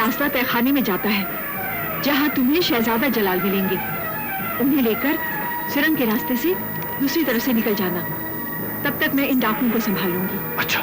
रास्ता तहखाने में जाता है, जहां तुम्हें शहजादा जलाल मिलेंगे। उन्हें लेकर सुरंग के रास्ते से दूसरी तरफ से निकल जाना। तब तक मैं इन डाकुओं को संभालूंगी। अच्छा।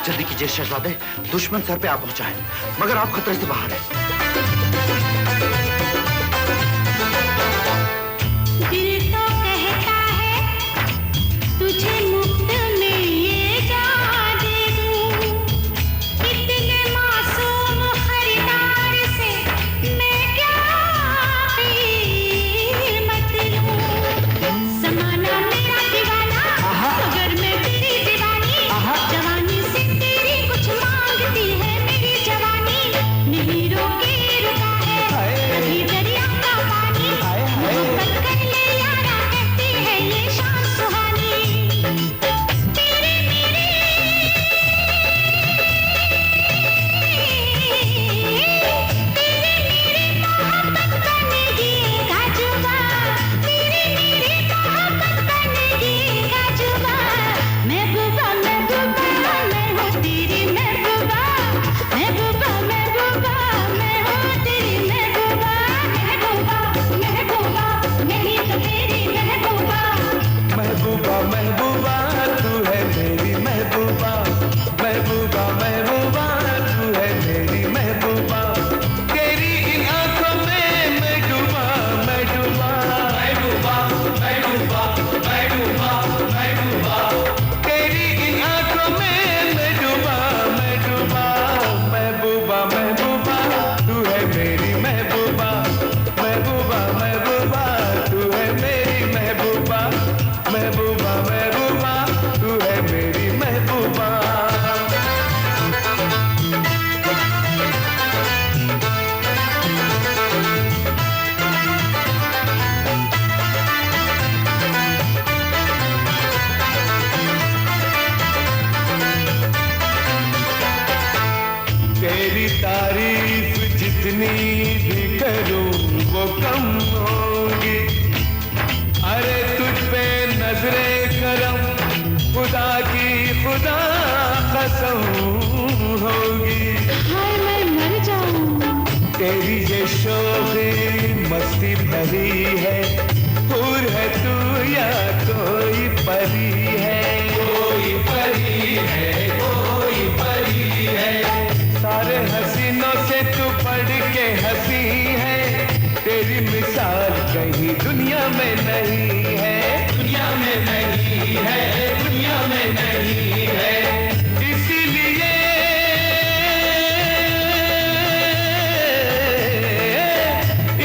जल्दी कीजिए शहजादे, दुश्मन सर पे आप पहुंचा है, मगर आप खतरे से बाहर हैं। दिल तो कहता है तुझे मुफ्त में ये जान दे दूं, इतने मासूम खरीदार से मैं क्या कीमत लूं। ज़माना मेरा दीवाना, मगर मैं तेरी दीवानी। जवानी से तेरी कुछ मांगती है मेरी जवानी, नहीं रोके रुका है कभी दरिया का पानी। मोहब्बत कर ले यारा, कहती है ये शान सुहानी। तेरे मेरे मोहब्बत बनेगी गाजुबा, तेरे मेरे मोहब्बत बनेगी गाजुबा। महबूबा महबूबा मैं हूँ तेरी महबूबा, महबूबा महबूबा मैं हूँ तेरी महबूबा। महबूबा महबूबा नहीं तो तेरी महबूबा। महबूबा महबूबा तू है मेरी महबूबा, महबूबा महबूबा तू है मेरी महबूबा। तेरी इन आंखों में मैं डूबा, मैं डूबा। महबूबा महबूबा महबूबा महबूबा, तेरी इन आंखों में मैं डूबा, मैं डूबा। महबूबा महबूबा तू है मेरी महबूबा, महबूबा महबूबा तू है मेरी महबूबा, महबूबा महबूबा तू है मेरी महबूबा। तेरी तारीफ जितनी भी करूं वो कम होगी। अरे तुझ पे नजरे करम खुदा की खुदा कसम होगी। हाय मैं मर जाऊं। तेरी ये शोखी मस्ती भरी है, हूर है तू या कोई परी है। कोई परी है, कोई परी है। सारे हसीनों से तू बढ़ के हंसी है, तेरी मिसाल कहीं दुनिया में नहीं है। दुनिया में नहीं है, दुनिया में नहीं है। इसीलिए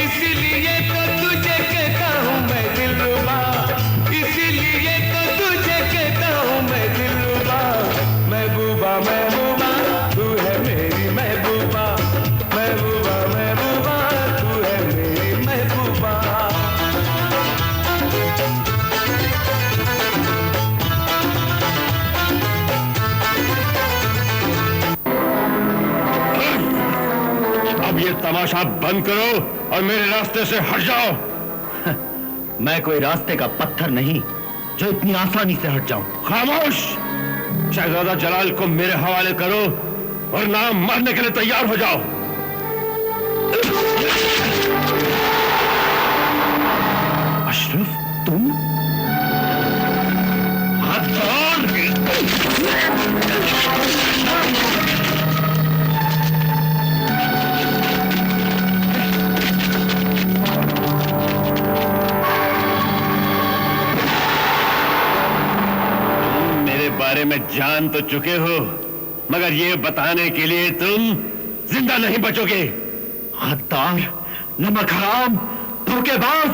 इसीलिए तो तुझे कहता हूँ मैं दिलरुबा, इसीलिए तो तुझे कहता हूँ मैं दिलरुबा। महबूबा महबूबा तू है मेरी महबूबा, महबूबा महबूबा तू है मेरी महबूबा। अब ये तमाशा बंद करो और मेरे रास्ते से हट जाओ। मैं कोई रास्ते का पत्थर नहीं जो इतनी आसानी से हट जाऊं। खामोश! शहजादा जलाल को मेरे हवाले करो वरना मरने के लिए तैयार हो जाओ। अशरफ तुम? मेरे बारे में जान तो चुके हो, मगर ये बताने के लिए तुम जिंदा नहीं बचोगे। गद्दार, नमक हराम, धोखेबाज।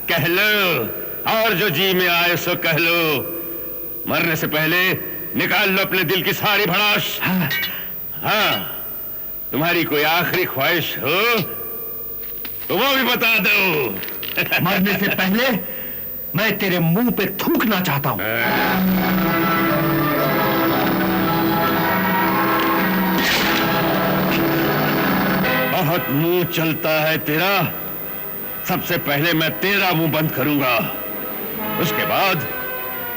कह लो, और जो जी में आए सो कह लो। मरने से पहले निकाल लो अपने दिल की सारी भड़ास। हाँ, तुम्हारी कोई आखिरी ख्वाहिश हो तो वो भी बता दो। मरने से पहले मैं तेरे मुंह पे थूकना चाहता हूं। बहुत मुंह चलता है तेरा। सबसे पहले मैं तेरा मुंह बंद करूंगा, उसके बाद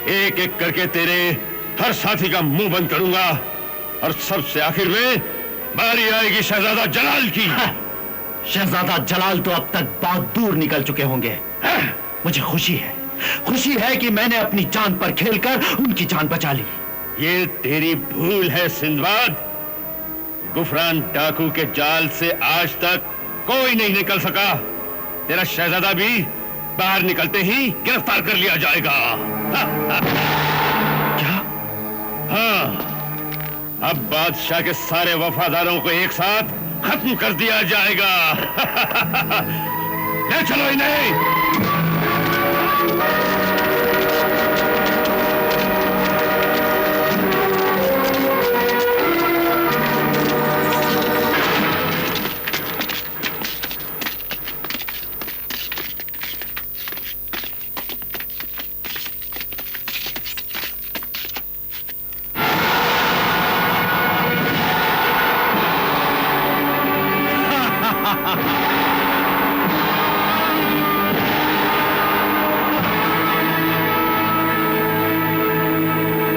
एक एक करके तेरे हर साथी का मुंह बंद करूंगा, और सबसे आखिर में बारी आएगी शहजादा जलाल की। शहजादा जलाल तो अब तक बहुत दूर निकल चुके होंगे। मुझे खुशी है कि मैंने अपनी जान पर खेलकर उनकी जान बचा ली। ये तेरी भूल है सिंदबाद। गुफरान डाकू के जाल से आज तक कोई नहीं निकल सका। तेरा शहजादा भी बाहर निकलते ही गिरफ्तार कर लिया जाएगा। क्या? हाँ, अब बादशाह के सारे वफादारों को एक साथ खत्म कर दिया जाएगा। ले चलो इन्हें।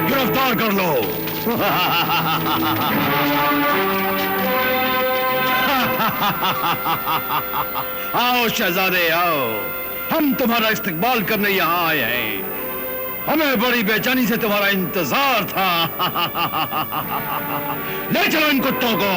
गिरफ्तार कर लो। आओ शहजादे आओ, हम तुम्हारा इस्तकबाल करने यहाँ आए हैं। हमें बड़ी बेचैनी से तुम्हारा इंतजार था। ले चलो इन कुत्तों को।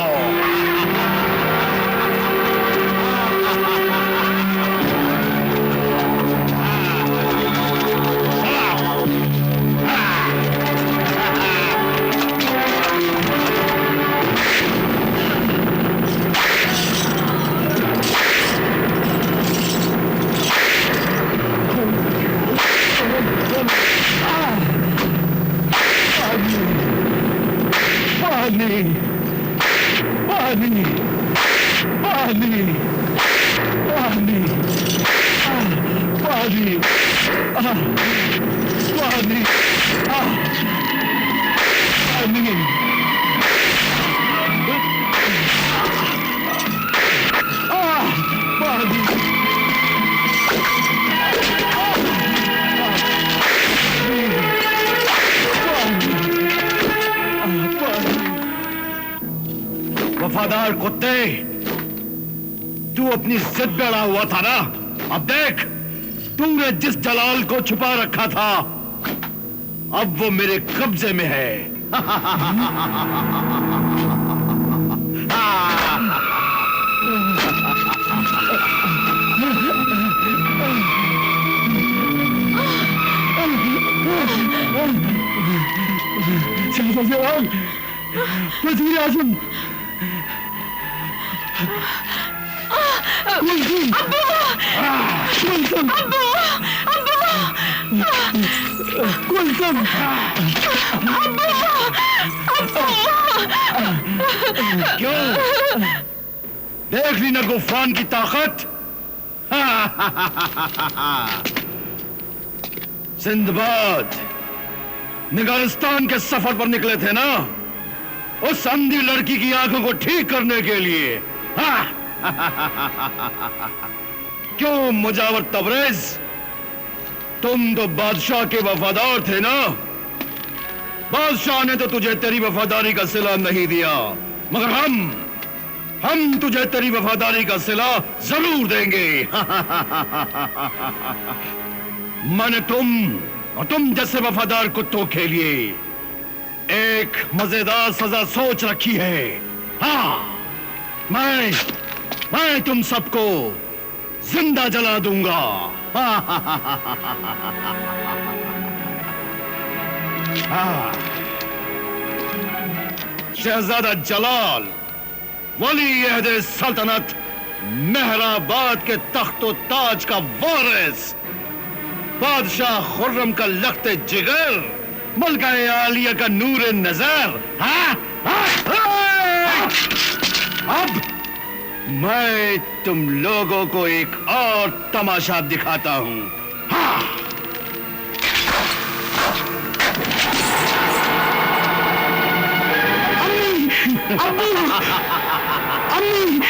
वफादार कुत्ते, तू अपनी जिद पे अड़ा हुआ था ना। अब देख, तूने जिस जलाल को छुपा रखा था अब वो मेरे कब्जे में है। वज़ीर आज़म, क्यों? देख ली ना गुफरान की ताकत। सिंदबाद निगारिस्तान के सफर पर निकले थे ना, उस अंधी लड़की की आंखों को ठीक करने के लिए। क्यों मुजावर तबरेज, तुम तो बादशाह के वफादार थे ना। बादशाह ने तो तुझे तेरी वफादारी का सिला नहीं दिया, मगर हम तुझे तेरी वफादारी का सिला जरूर देंगे। मैंने तुम जैसे वफादार कुत्तों के लिए एक मजेदार सजा सोच रखी है। हाँ, मैं तुम सबको जिंदा जला दूंगा। शहजादा जलाल, वली अहद सल्तनत, मेहराबाद के तख्तो ताज का वारिस, बादशाह खुर्रम का लख्ते जिगर, मलका आलिया का नूर नजर। हाँ? अब मैं तुम लोगों को एक और तमाशा दिखाता हूं। हाँ। अम्मी!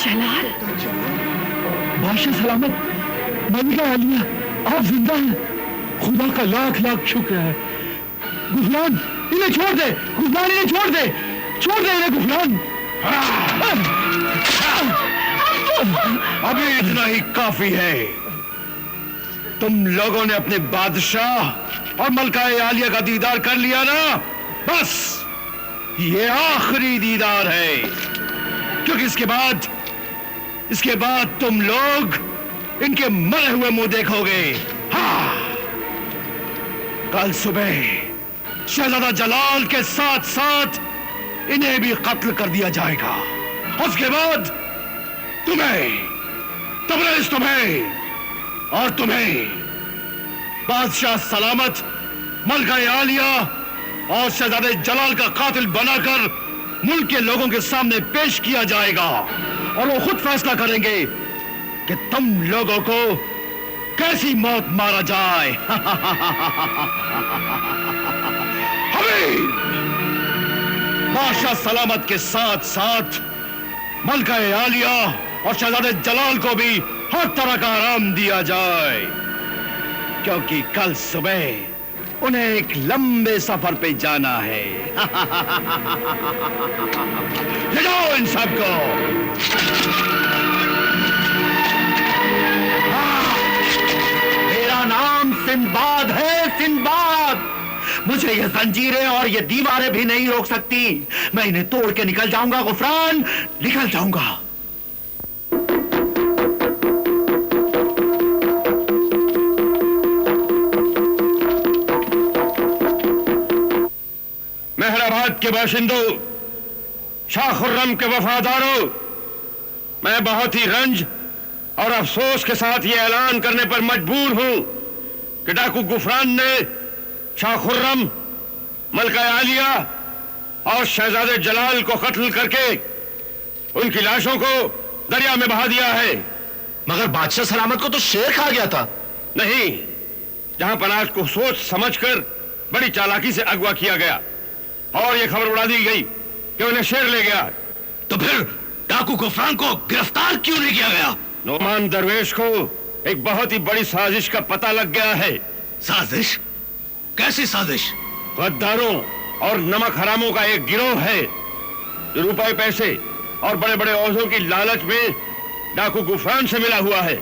जलाल! बादशाह सलामत, मलिका आलिया, आप जिंदा हैं। खुदा का लाख लाख शुक्र है। गुफरान, इन्हें छोड़ दे। गुफरान, इन्हें छोड़ दे। छोड़ दे इन्हें गुफरान। अभी इतना ही काफी है। तुम लोगों ने अपने बादशाह और मलका आलिया का दीदार कर लिया ना, बस ये आखिरी दीदार है, क्योंकि इसके बाद तुम लोग इनके मरे हुए मुंह देखोगे। हाँ, कल सुबह शहजादा जलाल के साथ साथ इन्हें भी कत्ल कर दिया जाएगा। उसके बाद तुम्हें, तबरेज तुम्हें और तुम्हें बादशाह सलामत, मलका आलिया और शहजादे जलाल का कातिल बनाकर मुल्क के लोगों के सामने पेश किया जाएगा और वो खुद फैसला करेंगे कि तुम लोगों को कैसी मौत मारा जाए। हमें बादशाह सलामत के साथ साथ मलका आलिया और शहजादे जलाल को भी हर तरह का आराम दिया जाए, क्योंकि कल सुबह उन्हें एक लंबे सफर पे जाना है। ले जाओ इन सबको। मेरा नाम सिंबाद है, सिंबाद। मुझे ये जंजीरें और ये दीवारें भी नहीं रोक सकती। मैं इन्हें तोड़ के निकल जाऊंगा गुफरान, निकल जाऊंगा। मेहराबाद के बाशिंदों, शाह खुर्रम के वफादारों, मैं बहुत ही रंज और अफसोस के साथ ये ऐलान करने पर मजबूर हूं कि डाकू गुफरान ने शाह खुर्रम, मलका आलिया और शहजादे जलाल को कत्ल करके उनकी लाशों को दरिया में बहा दिया है। मगर बादशाह सलामत को तो शेर खा गया था। नहीं, जहां पनाज को सोच समझकर बड़ी चालाकी से अगवा किया गया और यह खबर उड़ा दी गई कि उन्हें शेर ले गया। तो फिर डाकू गुफरान को गिरफ्तार क्यों नहीं किया गया? नोमान दरवेश को एक बहुत ही बड़ी साजिश का पता लग गया है। साजिश? कैसी साजिश? गद्दारों और नमक हरामों का एक गिरोह है जो रुपए पैसे और बड़े बड़े ओहदों की लालच में डाकू गुफरान से मिला हुआ है।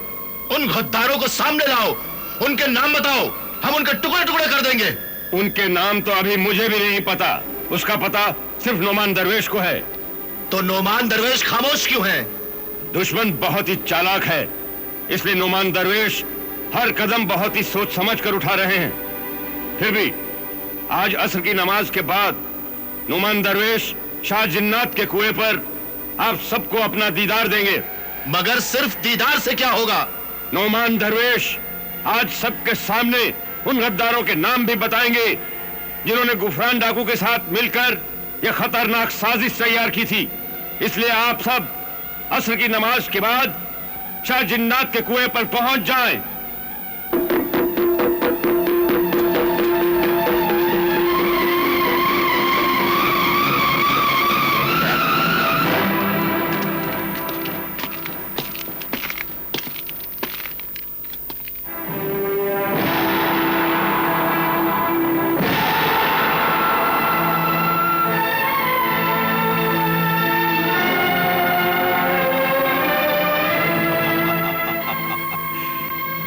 उन गद्दारों को सामने लाओ, उनके नाम बताओ, हम उनके टुकड़े टुकड़े कर देंगे। उनके नाम तो अभी मुझे भी नहीं पता, उसका पता सिर्फ नोमान दरवेश को है। तो नोमान दरवेश खामोश क्यों है? दुश्मन बहुत ही चालाक है, इसलिए नोमान दरवेश हर कदम बहुत ही सोच समझ कर उठा रहे हैं। फिर भी आज असर की नमाज के बाद नोमान दरवेश शाह जिन्नात के कुएं पर आप सबको अपना दीदार देंगे। मगर सिर्फ दीदार से क्या होगा? नोमान दरवेश आज सबके सामने उन गद्दारों के नाम भी बताएंगे जिन्होंने गुफरान डाकू के साथ मिलकर यह खतरनाक साजिश तैयार की थी। इसलिए आप सब असर की नमाज के बाद शाह जिन्नात के कुएं पर पहुंच जाएं।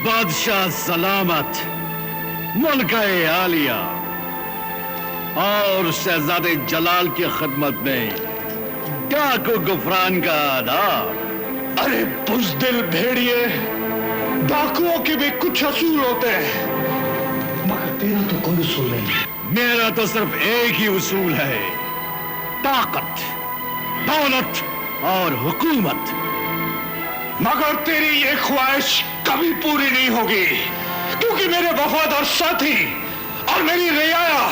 बादशाह सलामत, मलका आलिया और शहजादे जलाल की खिदमत में डाकू गुफरान का आदाब। अरे बुज़दिल भेड़िए, डाकुओं के भी कुछ असूल होते हैं, मगर तेरा तो कोई उसूल नहीं। मेरा तो सिर्फ एक ही उसूल है, ताकत। दौलत और हुकूमत। मगर तेरी ये ख्वाहिश कभी पूरी नहीं होगी, क्योंकि मेरे वफादार साथी और मेरी रियाया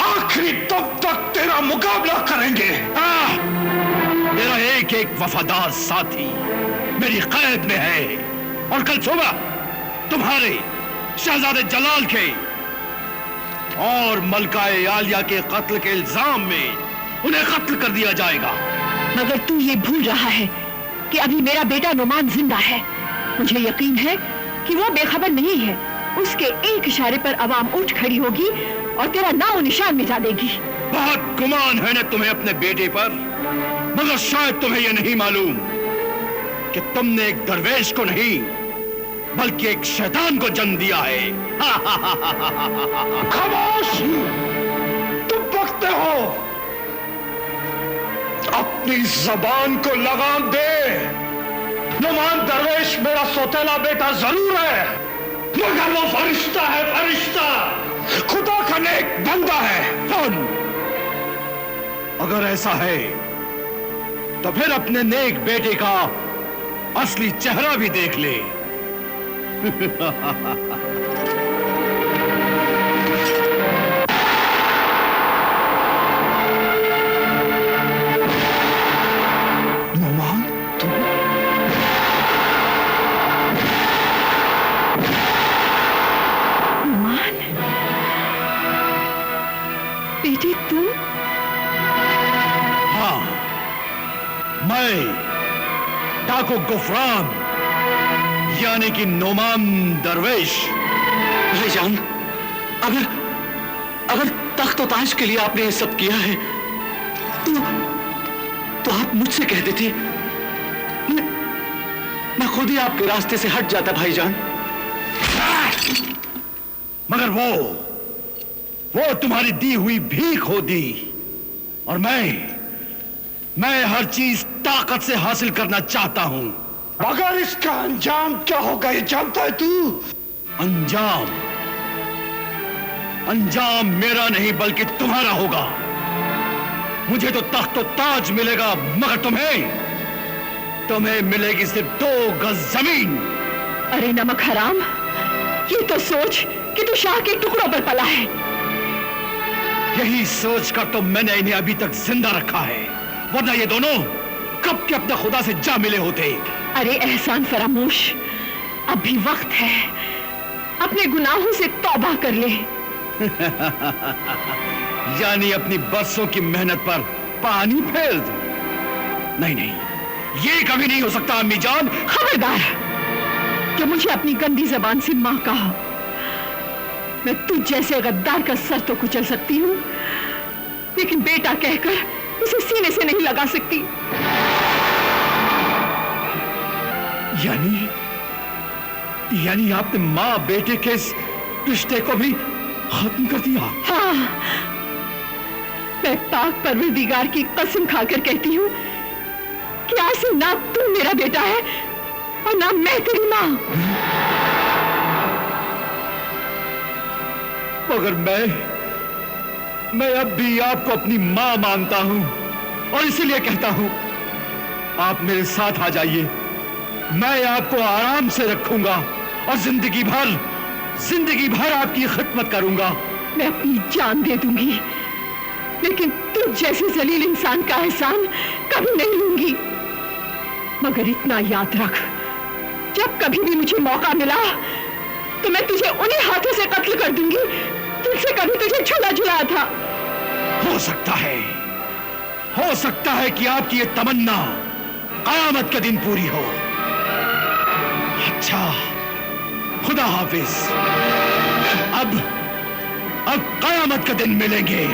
आखिरी दम तक तेरा मुकाबला करेंगे। तेरा एक एक वफादार साथी मेरी कैद में है, और कल सुबह तुम्हारे शहजादे जलाल के और मलकाए आलिया के कत्ल के इल्जाम में उन्हें कत्ल कर दिया जाएगा। मगर तू ये भूल रहा है कि अभी मेरा बेटा नुमान जिंदा है। मुझे यकीन है कि वो बेखबर नहीं है। उसके एक इशारे पर अवाम उठ खड़ी होगी और तेरा नाम निशान मिटा देगी। बहुत गुमान है ना तुम्हें अपने बेटे पर, मगर शायद तुम्हें यह नहीं मालूम कि तुमने एक दरवेश को नहीं बल्कि एक शैतान को जन्म दिया है। खामोश! तुम बकते हो। अपनी जबान को लगाम दे। नुमान दरवेश मेरा सौतेला बेटा जरूर है, मगर वो फरिश्ता है, फरिश्ता, खुदा का नेक बंदा है। कौन? अगर ऐसा है तो फिर अपने नेक बेटे का असली चेहरा भी देख ले। नुमान, तुम? नुमान, बेटे तुम? हाँ, मैं टाको गुफरान यानी कि नुमान दरवेश। भाईजान, अगर तख्त और ताज के लिए आपने ये सब किया है तो आप मुझसे कह देते, मैं खुद ही आपके रास्ते से हट जाता भाईजान। मगर वो तुम्हारी दी हुई भीख होती, और मैं हर चीज ताकत से हासिल करना चाहता हूं। मगर इसका अंजाम क्या होगा ये जानता है तू? अंजाम मेरा नहीं बल्कि तुम्हारा होगा। मुझे तो तख्त और ताज मिलेगा, मगर तुम्हें मिलेगी सिर्फ 2 गज जमीन। अरे नमक हराम, ये तो सोच कि तू शाह के टुकड़ों पर पला है। यही सोचकर तो मैंने इन्हें अभी तक जिंदा रखा है, वरना ये दोनों कब के अपने खुदा से जा मिले होते। अरे एहसान फरामोश, अब भी वक्त है, अपने गुनाहों से तौबा कर ले। यानी अपनी बरसों की मेहनत पर पानी फेर दूं? नहीं, ये कभी नहीं हो सकता अम्मी जान। खबरदार कि मुझे अपनी गंदी जबान से मां कहा। मैं तुझ जैसे गद्दार का सर तो कुचल सकती हूँ, लेकिन बेटा कहकर उसे सीने से नहीं लगा सकती। यानी आपने माँ बेटे के इस रिश्ते को भी खत्म कर दिया? हाँ, मैं पाक परवरदिगार की कसम खाकर कहती हूँ कि आज से ना तू मेरा बेटा है और ना मैं तेरी माँ। मगर मैं अब भी आपको अपनी माँ मानता हूँ, और इसीलिए कहता हूँ आप मेरे साथ आ जाइए। मैं आपको आराम से रखूंगा और जिंदगी भर आपकी खिदमत करूंगा। मैं अपनी जान दे दूंगी, लेकिन तुझ जैसे जलील इंसान का एहसान कभी नहीं लूंगी। मगर इतना याद रख, जब कभी भी मुझे मौका मिला तो मैं तुझे उन्हीं हाथों से कत्ल कर दूंगी जिनसे कभी तुझे झूला झुलाया था। हो सकता है कि आपकी ये तमन्ना क़यामत के दिन पूरी हो। अच्छा, खुदा हाफिज। अब क़यामत के दिन मिलेंगे।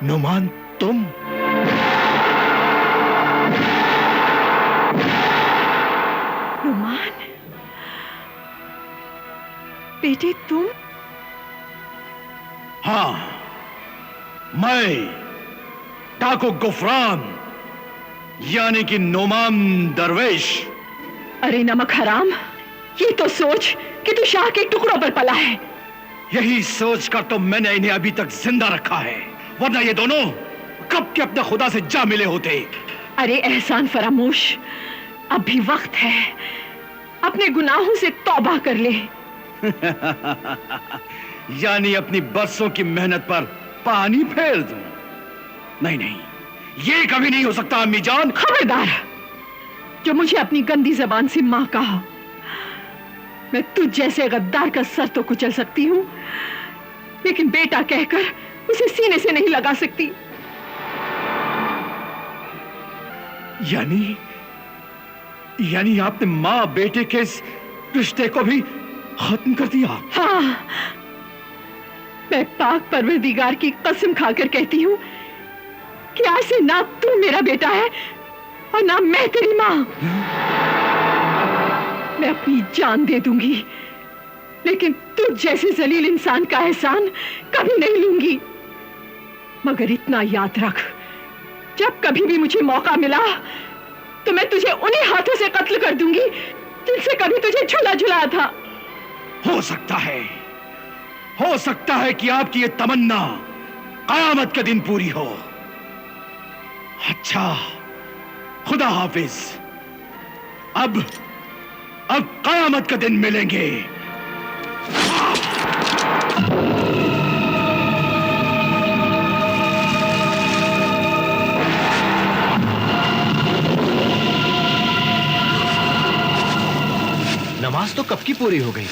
नुमान, तुम? नुमान बेटे, तुम? हाँ, मैं टाको गुफरान यानी कि नुमान दरवेश। अरे नमक हराम, ये तो सोच कि तू शाह के टुकड़ों पर पला है, यही सोचकर तो मैंने इन्हें अभी तक जिंदा रखा है, वरना ये दोनों कब के अपने खुदा से जा मिले होते। अरे एहसान फरामोश, अब भी वक्त है, अपने गुनाहों से तौबा कर ले। यानी अपनी बरसों की मेहनत पर पानी फेर दूं? नहीं नहीं, ये कभी नहीं हो सकता अम्मी जान। खबरदार, जो मुझे अपनी गंदी जबान से मां कहा। मैं तुझ जैसे गद्दार का सर तो कुचल सकती हूं, लेकिन बेटा कहकर उसे सीने से नहीं लगा सकती। यानी आपने मां बेटे के इस रिश्ते को भी खत्म कर दिया? हाँ, मैं पाक परवरदिगार की कसम खाकर कहती हूं कि आज से ना तू मेरा बेटा है और ना मैं तेरी मां। मैं अपनी जान दे दूंगी, लेकिन तुझ जैसे जलील इंसान का एहसान कभी नहीं लूंगी। मगर इतना याद रख, जब कभी भी मुझे मौका मिला तो मैं तुझे उन्हीं हाथों से कत्ल कर दूंगी जिनसे कभी तुझे झुला झुलाया था। हो सकता है कि आपकी ये तमन्ना कयामत के दिन पूरी हो। अच्छा, खुदा हाफिज। अब कयामत के दिन मिलेंगे। नमाज तो कब की पूरी हो गई?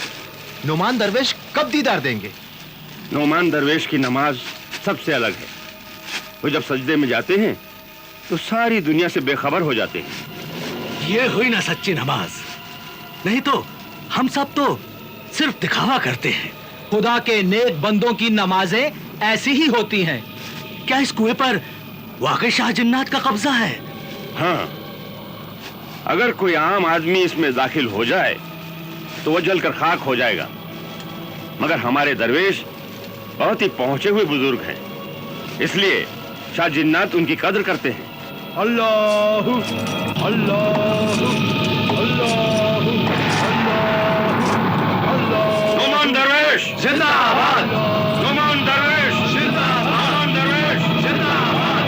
नुमान दरवेश कब दीदार देंगे? नोमान दरवेश की नमाज सबसे अलग है। वो जब सजदे में जाते हैं तो सारी दुनिया से बेखबर हो जाते हैं। ये हुई ना सच्ची नमाज। नहीं तो हम सब तो सिर्फ दिखावा करते हैं। खुदा के नेक बंदों की नमाजें ऐसी ही होती हैं। क्या इस कुएं पर वाकई शाह जिन्नात का कब्जा है? हाँ, अगर कोई आम आदमी इसमें दाखिल हो जाए तो वो जलकर खाक हो जाएगा। मगर हमारे दरवेश बहुत ही पहुंचे हुए बुजुर्ग हैं, इसलिए शाह जिन्नात उनकी कद्र करते हैं। अल्लाह अल्लाह अल्लाह नोमान दरवेश जिंदाबाद। नोमान दरवेश जिंदाबाद। नोमान दरवेश जिंदाबाद।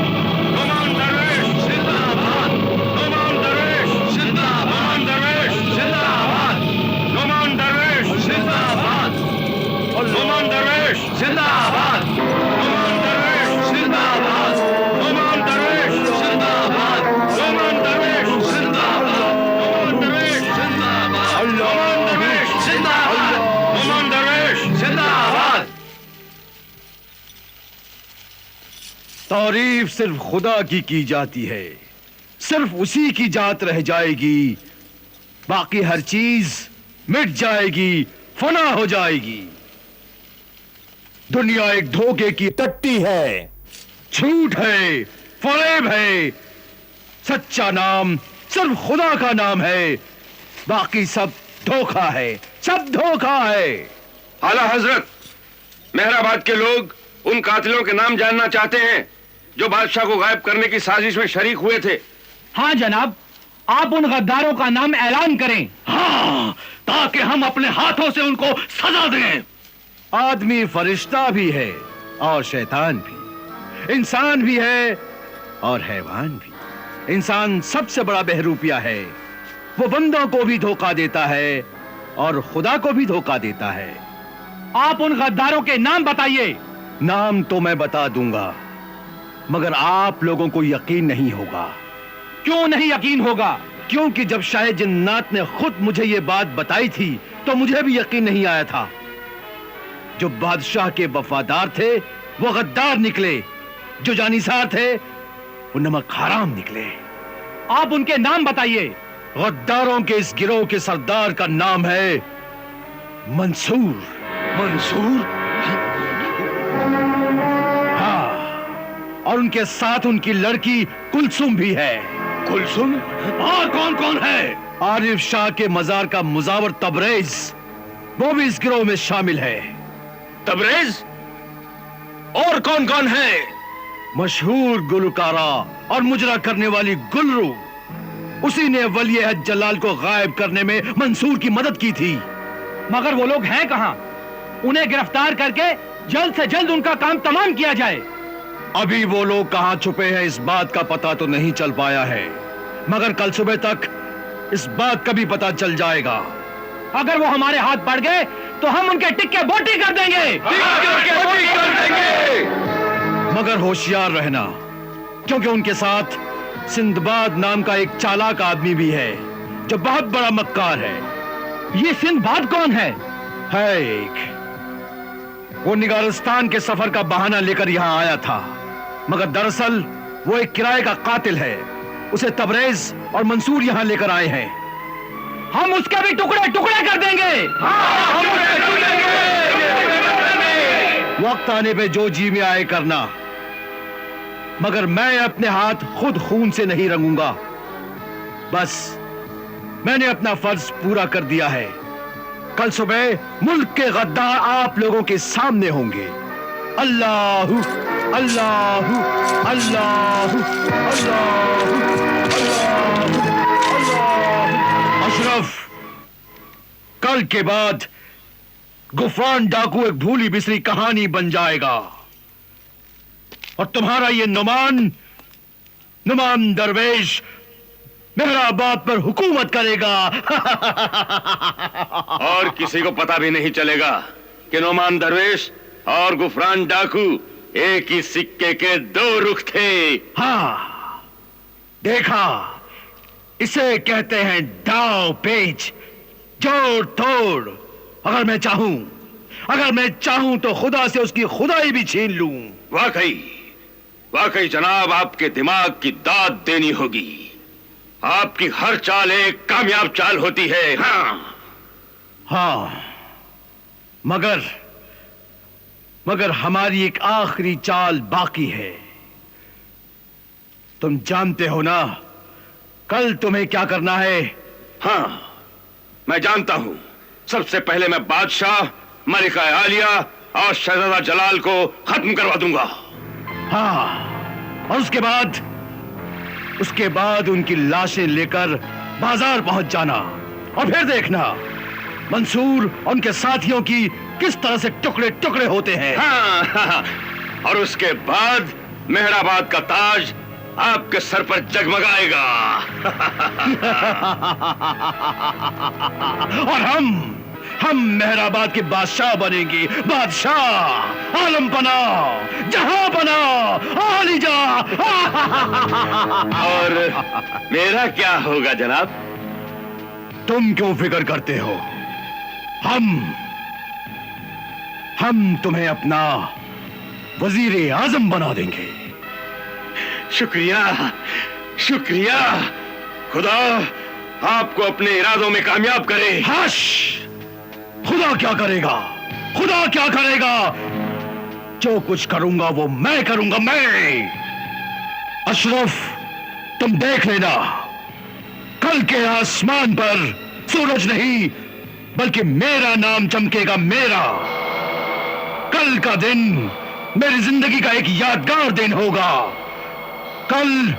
नोमान दरवेश जिंदाबाद। नोमान दरवेश जिंदाबाद। नोमान दरवेश जिंदाबाद। नोमान दरवेश जिंदाबाद। नोमान दरवेश जिंदाबाद। नोमान दरवेश जिंदाबाद। नोमान दरवेश जिंदाबाद। नोमान दरवेश जिंदाबाद। नोमान दरवेश जिंदाबाद। नोमान दरवेश जिंदाबाद। नोमान दरवेश जिंदाबाद। तारीफ सिर्फ खुदा की जाती है, सिर्फ उसी की जात रह जाएगी। बाकी हर चीज मिट जाएगी, फना हो जाएगी। दुनिया एक धोखे की टट्टी है, झूठ है, फरेब है। सच्चा नाम सिर्फ खुदा का नाम है, बाकी सब धोखा है, सब धोखा है। आला हजरत, मेहराबाद के लोग उन कातिलों के नाम जानना चाहते हैं जो बादशाह को गायब करने की साजिश में शरीक हुए थे। हाँ जनाब, आप उन गद्दारों का नाम ऐलान करें। हाँ, ताकि हम अपने हाथों से उनको सजा दें। आदमी फरिश्ता भी है और शैतान भी, इंसान भी है और हैवान भी। इंसान सबसे बड़ा बहरूपिया है, वो बंदों को भी धोखा देता है और खुदा को भी धोखा देता है। आप उन गद्दारों के नाम बताइए। नाम तो मैं बता दूंगा, मगर आप लोगों को यकीन नहीं होगा। क्यों नहीं यकीन होगा? क्योंकि जब शाह जिन्नात ने खुद मुझे ये बात बताई थी तो मुझे भी यकीन नहीं आया था। जो बादशाह के वफादार थे वो गद्दार निकले, जो जानिसार थे वो नमक हराम निकले। आप उनके नाम बताइए। गद्दारों के इस गिरोह के सरदार का नाम है मंसूर। मंसूर? हाँ, और उनके साथ उनकी लड़की कुलसुम भी है। कुलसुम? और कौन कौन है? आरिफ शाह के मजार का मुजावर तबरेज, वो भी इस गिरोह में शामिल है। तबरेज? और कौन कौन है? मशहूर गुलकारा और मुजरा करने वाली गुलरू, उसी ने वली हज जलाल को गायब करने में मंसूर की मदद की थी। मगर वो लोग हैं कहां? उन्हें गिरफ्तार करके जल्द से जल्द उनका काम तमाम किया जाए। अभी वो लोग कहां छुपे हैं इस बात का पता तो नहीं चल पाया है, मगर कल सुबह तक इस बात का भी पता चल जाएगा। अगर वो हमारे हाथ पड़ गए तो हम उनके टिक्के बोटी कर देंगे। मगर होशियार रहना, क्योंकि उनके साथ सिंदबाद नाम का एक चालाक आदमी भी है जो बहुत बड़ा मक्कार है। ये सिंदबाद कौन है? एक वो निगारिस्तान के सफर का बहाना लेकर यहां आया था, मगर दरअसल वो एक किराए का कातिल है। उसे तबरेज और मंसूर यहां लेकर आए हैं। हम उसके भी टुकड़े टुकड़े कर देंगे। वक्त आने पे जो जी में आए करना, मगर मैं अपने हाथ खुद खून से नहीं रंगूंगा। बस मैंने अपना फर्ज पूरा कर दिया है। कल सुबह मुल्क के गद्दार आप लोगों के सामने होंगे। अल्लाहू अल्लाहू अल्लाहू अल्लाहू अल्लाहू अल्लाहू। अशरफ, कल के बाद गुफरान डाकू एक भूली बिसरी कहानी बन जाएगा और तुम्हारा ये नुमान दरवेश मेहराबाद पर हुकूमत करेगा। और किसी को पता भी नहीं चलेगा कि नुमान दरवेश और गुफरान डाकू एक ही सिक्के के दो रुख थे। हाँ, देखा, इसे कहते हैं दाव पेच, जोड़ तोड़। अगर मैं चाहूं तो खुदा से उसकी खुदाई भी छीन लूं। वाकई जनाब, आपके दिमाग की दाद देनी होगी। आपकी हर चाल एक कामयाब चाल होती है। हाँ, मगर हमारी एक आखिरी चाल बाकी है। तुम जानते हो ना कल तुम्हें क्या करना है? हाँ, मैं जानता हूं। सबसे पहले मैं बादशाह, मलिका आलिया और शहजादा जलाल को खत्म करवा दूंगा। हाँ, और उसके बाद उनकी लाशें लेकर बाजार पहुंच जाना और फिर देखना मंसूर और उनके साथियों की किस तरह से टुकड़े टुकड़े होते हैं। हाँ, और उसके बाद मेहराबाद का ताज आपके सर पर जगमगाएगा। और हम मेहराबाद के बादशाह बनेंगे। बादशाह, आलम पना, जहां पना, आलिजा। और मेरा क्या होगा जनाब? तुम क्यों फिक्र करते हो? हम तुम्हें अपना वजीर आजम बना देंगे। शुक्रिया। खुदा आपको अपने इरादों में कामयाब करे। हाश, खुदा क्या करेगा? जो कुछ करूंगा वो मैं करूंगा। मैं अशरफ, तुम देख लेना, कल के आसमान पर सूरज नहीं बल्कि मेरा नाम चमकेगा। मेरा कल का दिन मेरी जिंदगी का एक यादगार दिन होगा। कल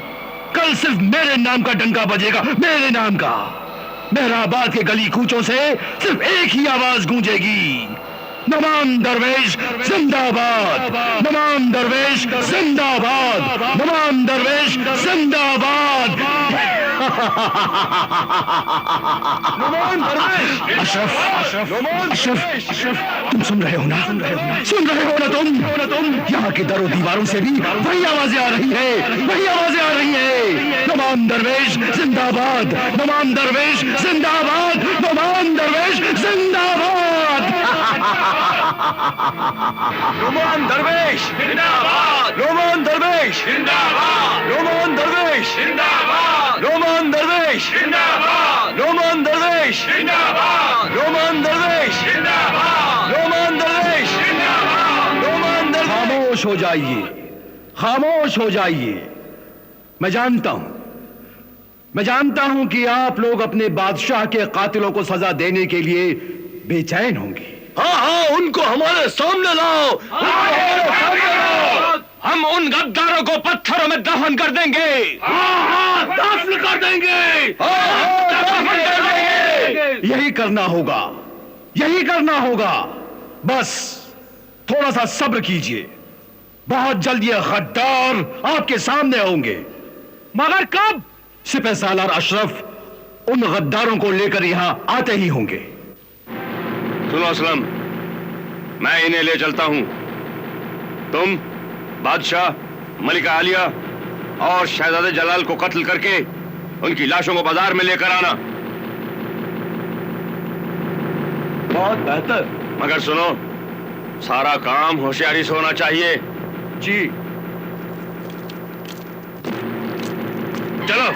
सिर्फ मेरे नाम का डंका बजेगा, मेरे नाम का। मेहराबाद के गली कूचों से सिर्फ एक ही आवाज गूंजेगी, नुमान दरवेश जिंदाबाद, नुमान दरवेश जिंदाबाद, नुमान दरवेश जिंदाबाद। अशरफ, तुम सुन रहे हो ना? तुम? यहाँ की दरों दीवारों से भी वही आवाजें आ रही है। नुमान दरवेश जिंदाबाद, नुमान दरवेश जिंदाबाद, नुमान दरवेश जिंदाबाद। नुमान दरवेश जिंदाबाद, नुमान दरवेश जिंदाबाद, नुमान दरवेश जिंदाबाद, नुमान दरवेश जिंदाबाद, नुमान दरवेश जिंदाबाद, नुमान दरवेश जिंदाबाद, नुमान दरवेश जिंदाबाद, नुमान दरवेश। खामोश हो जाइए। मैं जानता हूं कि आप लोग अपने बादशाह के कातिलों को सजा देने के लिए बेचैन होंगे। हाँ, उनको हमारे सामने लाओ। हम उन गद्दारों को पत्थरों में दफन कर देंगे। दफन कर देंगे। यही करना होगा। बस थोड़ा सा सब्र कीजिए, बहुत जल्द ये गद्दार आपके सामने होंगे। मगर कब? सिपह सालार अशरफ उन गद्दारों को लेकर यहां आते ही होंगे। सुनो असलम, मैं इन्हें ले चलता हूं। तुम बादशाह, मलिका आलिया और शहजादे जलाल को कत्ल करके उनकी लाशों को बाजार में लेकर आना। बहुत बेहतर। मगर सुनो, सारा काम होशियारी से होना चाहिए। जी। चलो।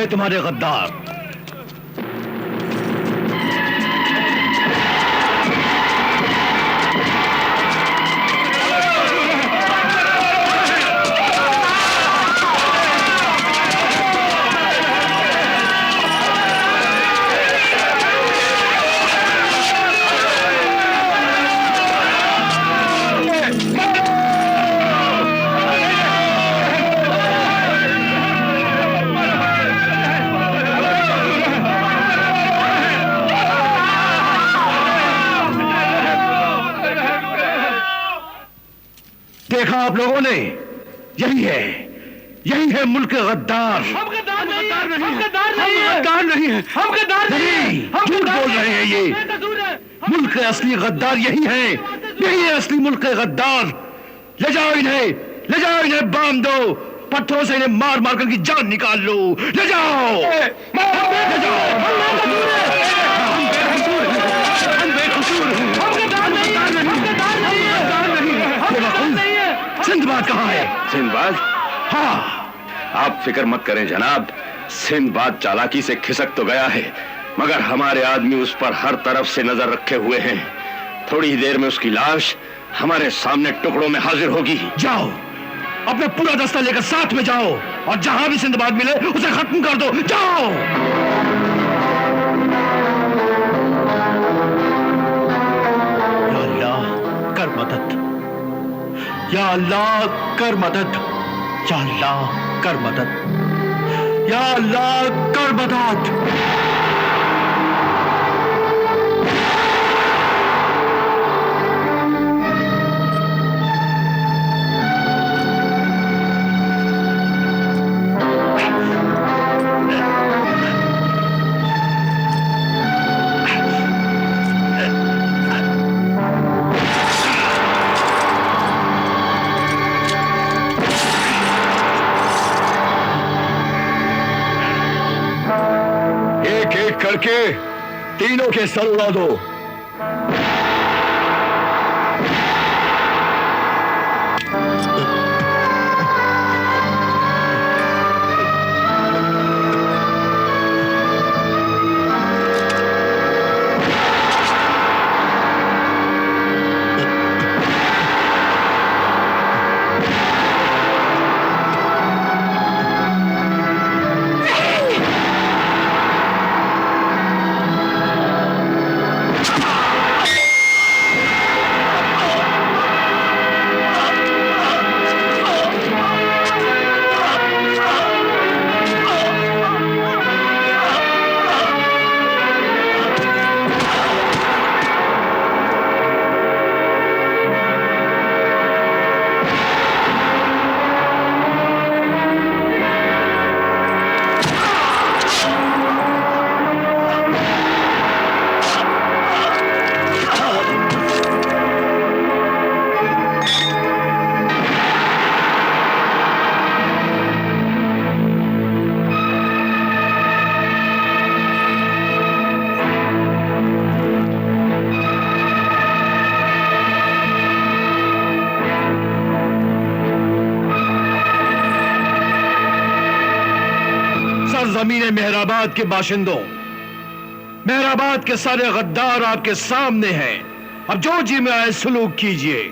तुम्हारे गद्दार। देखा आप लोगों ने, यही है मुल्क गद्दार। हम गद्दार नहीं है, हम गद्दार नहीं है, हम गद्दार नहीं है, हम झूठ बोल रहे हैं ये। मुल्क के असली गद्दार यही है असली मुल्क के गद्दार। ले जाओ इन्हें बांध दो, पत्थरों से इन्हें मार मार कर इनकी जान निकाल लो। ले जाओ, ले जाओ। हम बेकसूर हैं। सिंदबाद कहाँ है? सिंदबाद? हाँ, आप फिक्र मत करें जनाब, सिंदबाद चालाकी से खिसक तो गया है, मगर हमारे आदमी उस पर हर तरफ से नजर रखे हुए हैं। थोड़ी ही देर में उसकी लाश हमारे सामने टुकड़ों में हाजिर होगी। जाओ, अपना पूरा दस्ता लेकर साथ में जाओ और जहां भी सिंदबाद मिले उसे खत्म कर दो। जाओ। या अल्लाह कर मदद, या अल्लाह कर मदद, या अल्लाह कर मदद, या अल्लाह कर मदद। करके तीनों के सर उड़ा दो। ज़मीन मेहराबाद के बाशिंदों, मेहराबाद के सारे गद्दार आपके सामने हैं। अब जो जी में आए सुलूक कीजिए।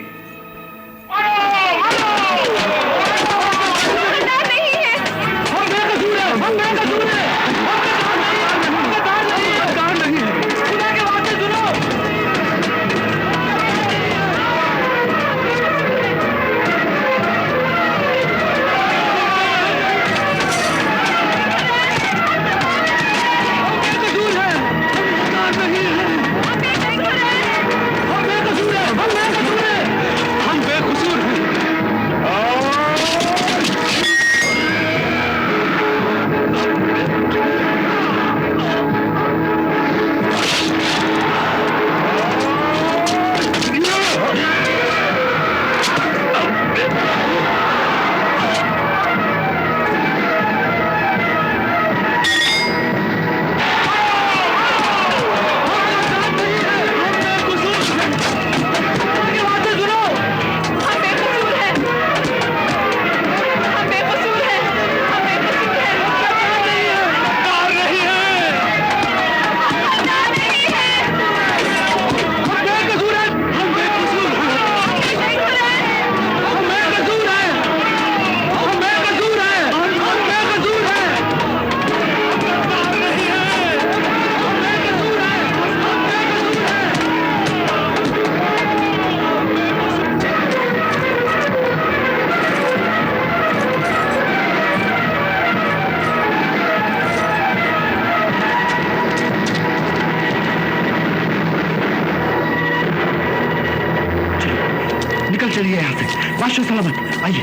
चलिए यहाँ से। बादशाह सलामत, आइए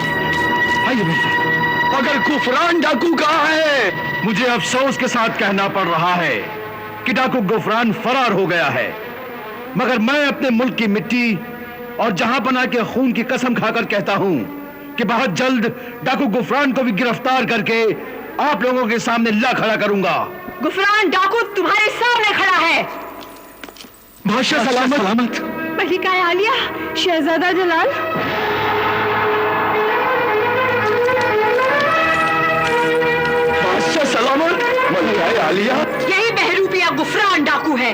आइए मेरे साथ। अगर गुफरान डाकू कहाँ है? मुझे अफसोस के साथ कहना पड़ रहा है कि डाकू गुफरान फरार हो गया है, मगर मैं अपने मुल्क की मिट्टी और जहां पना के खून की कसम खाकर कहता हूं कि बहुत जल्द डाकू गुफरान को भी गिरफ्तार करके आप लोगों के सामने ला खड़ा करूंगा। गुफरान डाकू तुम्हारे सामने खड़ा है। बादशाह सलामत। मलिका आलिया, शहजादा जलाल। बादशाह सलामत। मलिका आलिया, यही बहरूपिया गुफरान डाकू है।